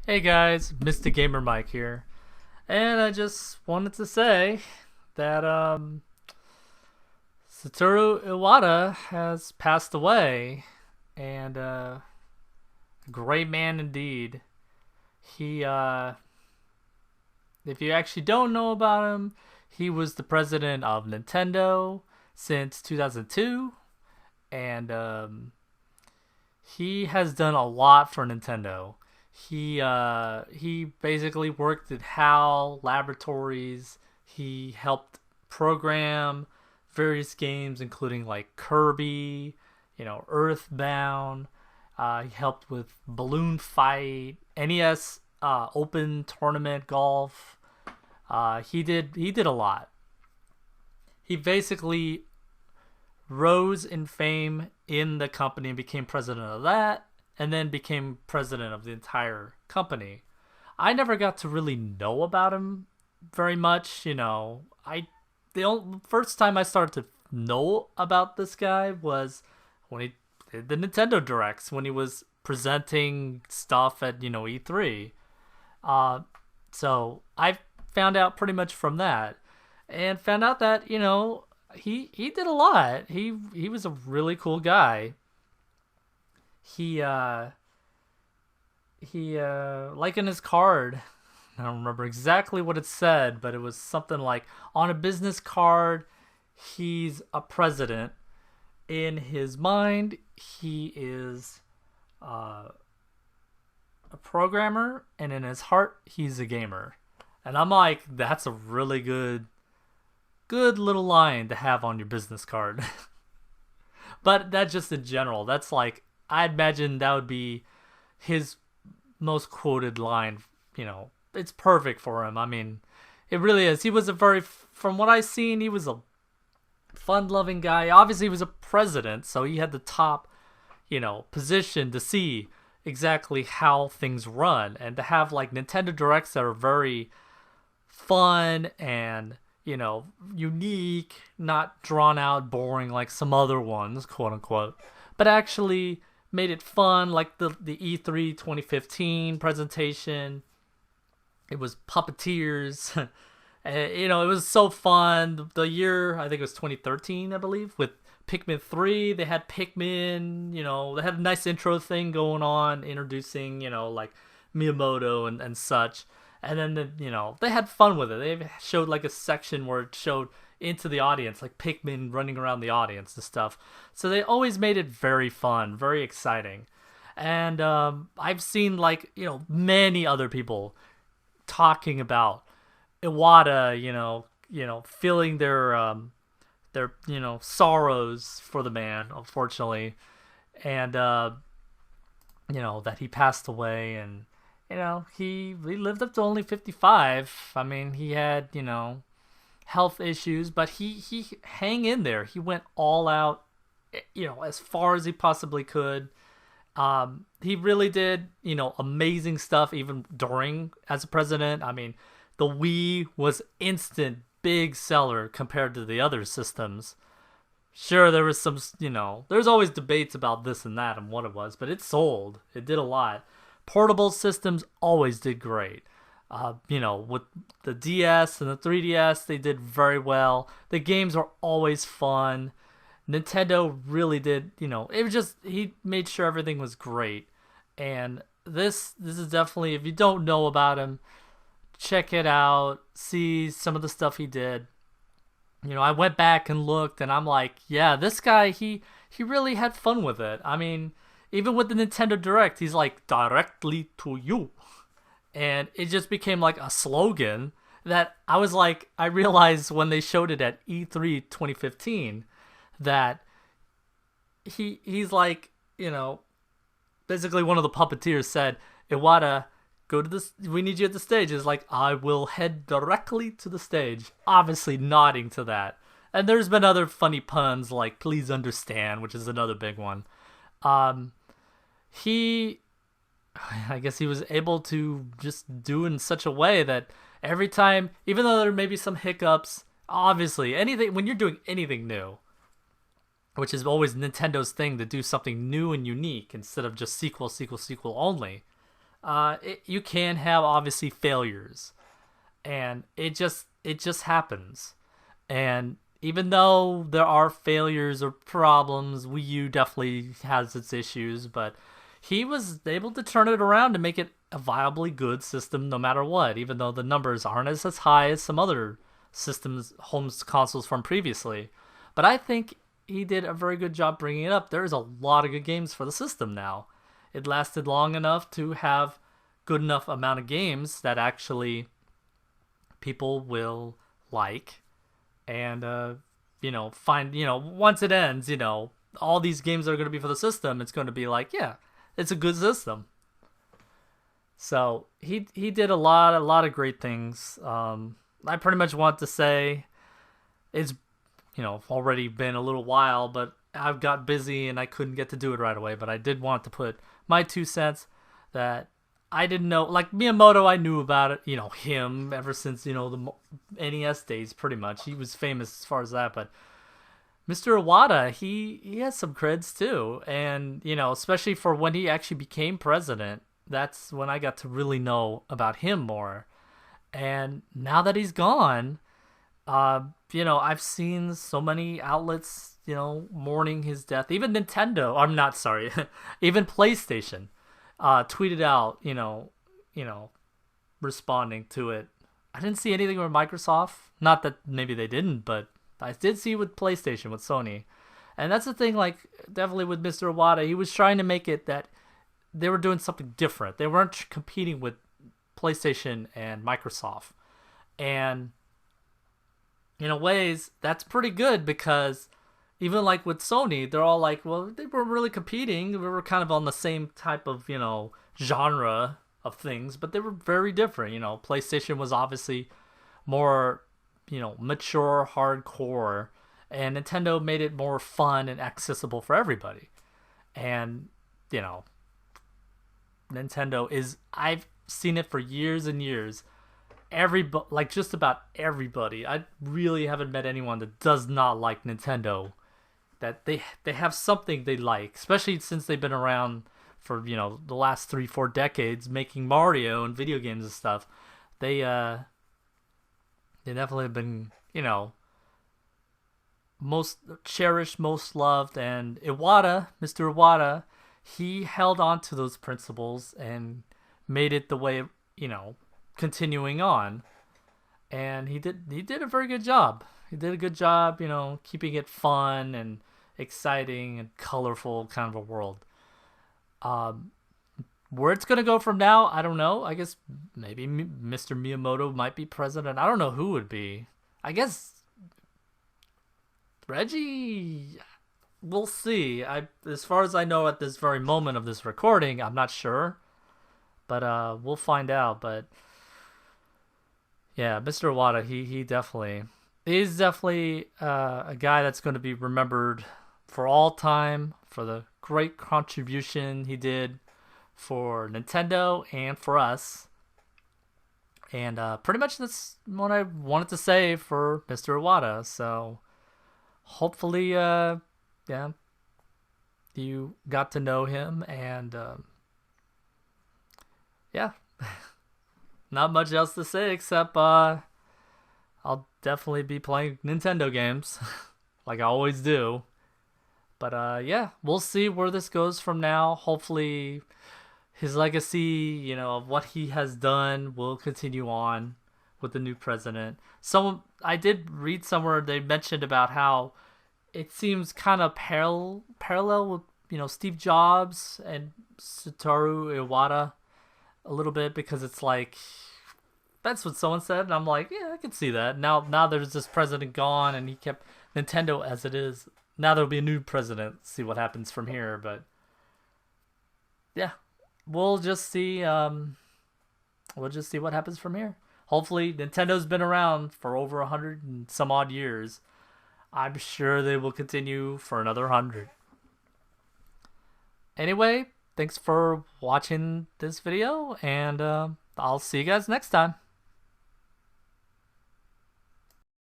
Hey guys, Mr. Gamer Mike here, and I just wanted to say that Satoru Iwata has passed away, and a great man indeed. He, if you actually don't know about him, he was the president of Nintendo since 2002, and he has done a lot for Nintendo. He basically worked at Hal Laboratories. He helped program various games, including like Kirby, Earthbound. He helped with Balloon Fight, NES Open Tournament Golf. He did a lot. He basically rose in fame in the company and became president of that, and then became president of the entire company. I never got to really know about him very much. First time I started to know about this guy was when he did the Nintendo Directs, when he was presenting stuff at E3. Uh, so I found out pretty much from that, and found out that he did a lot. He was a really cool guy. He like in his card, I don't remember exactly what it said, but it was something like, on a business card, he's a president. In his mind, he is a programmer, and in his heart, he's a gamer. And I'm like, that's a really good little line to have on your business card. But that's just in general. That's like, I imagine that would be his most quoted line. It's perfect for him. I mean, it really is. He was from what I've seen, he was a fun-loving guy. Obviously, he was a president, so he had the top, position to see exactly how things run, and to have like Nintendo Directs that are very fun and unique, not drawn out, boring like some other ones, quote unquote, but actually made it fun, like the E3 2015 presentation. It was puppeteers. It was so fun. The year, I think it was 2013, I believe, with Pikmin 3. They had Pikmin, they had a nice intro thing going on, introducing, like Miyamoto and such. And then, they had fun with it. They showed like a section where it showed into the audience, like Pikmin running around the audience and stuff. So they always made it very fun, very exciting. And I've seen like, many other people talking about Iwata, feeling their sorrows for the man, unfortunately, and that he passed away, and he lived up to only 55. I mean, he had health issues, but he hang in there. He went all out, as far as he possibly could. He really did, amazing stuff even during as a president. I mean, the Wii was instant big seller compared to the other systems. Sure, there was some, there's always debates about this and that and what it was, but it sold. It did a lot. Portable systems always did great. With the DS and the 3DS, they did very well. The games are always fun. Nintendo really did, it was just, he made sure everything was great. And this is definitely, if you don't know about him, check it out, see some of the stuff he did. I went back and looked, and I'm like, yeah, this guy, he really had fun with it. I mean, even with the Nintendo Direct, he's like, directly to you. And it just became like a slogan that I was like, I realized when they showed it at E3 2015 that he's like, basically one of the puppeteers said, Iwata, go to this, we need you at the stage. It's like, I will head directly to the stage, obviously nodding to that. And there's been other funny puns like please understand, which is another big one. He I guess he was able to just do in such a way that every time, even though there may be some hiccups, obviously anything, when you're doing anything new, which is always Nintendo's thing, to do something new and unique instead of just sequel only, You can have obviously failures, and it just happens. And even though there are failures or problems, Wii U definitely has its issues, but he was able to turn it around to make it a viably good system no matter what, even though the numbers aren't as high as some other systems, home consoles from previously. But I think he did a very good job bringing it up. There's a lot of good games for the system now. It lasted long enough to have good enough amount of games that actually people will like and find, once it ends, all these games that are going to be for the system, it's going to be like, yeah, it's a good system. So he did a lot of great things. I pretty much want to say it's already been a little while, but I've got busy and I couldn't get to do it right away. But I did want to put my 2 cents that I didn't know. Like Miyamoto, I knew about it. Him ever since the NES days. Pretty much, he was famous as far as that. But Mr. Iwata, he has some creds too, and especially for when he actually became president. That's when I got to really know about him more. And now that he's gone, I've seen so many outlets, mourning his death. Even Nintendo, I'm not sorry, even PlayStation, tweeted out, responding to it. I didn't see anything with Microsoft. Not that maybe they didn't, but I did see with PlayStation, with Sony. And that's the thing, like, definitely with Mr. Iwata, he was trying to make it that they were doing something different. They weren't competing with PlayStation and Microsoft. And in a ways, that's pretty good because even like with Sony, they're all like, well, they weren't really competing. We were kind of on the same type of, genre of things, but they were very different. PlayStation was obviously more, mature, hardcore, and Nintendo made it more fun and accessible for everybody. And, Nintendo is, I've seen it for years and years. Like just about everybody. I really haven't met anyone that does not like Nintendo. That they have something they like, especially since they've been around for the last 3-4 decades making Mario and video games and stuff. They definitely have been most cherished, most loved, and Mr. Iwata, he held on to those principles and made it the way continuing on, and he did a very good job. He did a good job, keeping it fun and exciting and colorful kind of a world. Where it's gonna go from now, I don't know. I guess maybe Mr. Miyamoto might be president. I don't know who would be. I guess Reggie. We'll see. As far as I know at this very moment of this recording, I'm not sure, but we'll find out. But yeah, Mr. Iwata, he's definitely a guy that's going to be remembered for all time for the great contribution he did for Nintendo and for us. And pretty much that's what I wanted to say for Mr. Iwata. So hopefully, yeah, you got to know him, and yeah. Not much else to say except I'll definitely be playing Nintendo games like I always do. But yeah, we'll see where this goes from now. Hopefully his legacy, of what he has done will continue on with the new president. I did read somewhere they mentioned about how it seems kind of parallel with, Steve Jobs and Satoru Iwata a little bit, because it's like, that's what someone said, and I'm like, yeah, I can see that. Now there's this president gone, and he kept Nintendo as it is. Now there'll be a new president. See what happens from here, but yeah, we'll just see. We'll just see what happens from here. Hopefully, Nintendo's been around for over 100 and some odd years. I'm sure they will continue for another 100. Anyway, thanks for watching this video, and I'll see you guys next time.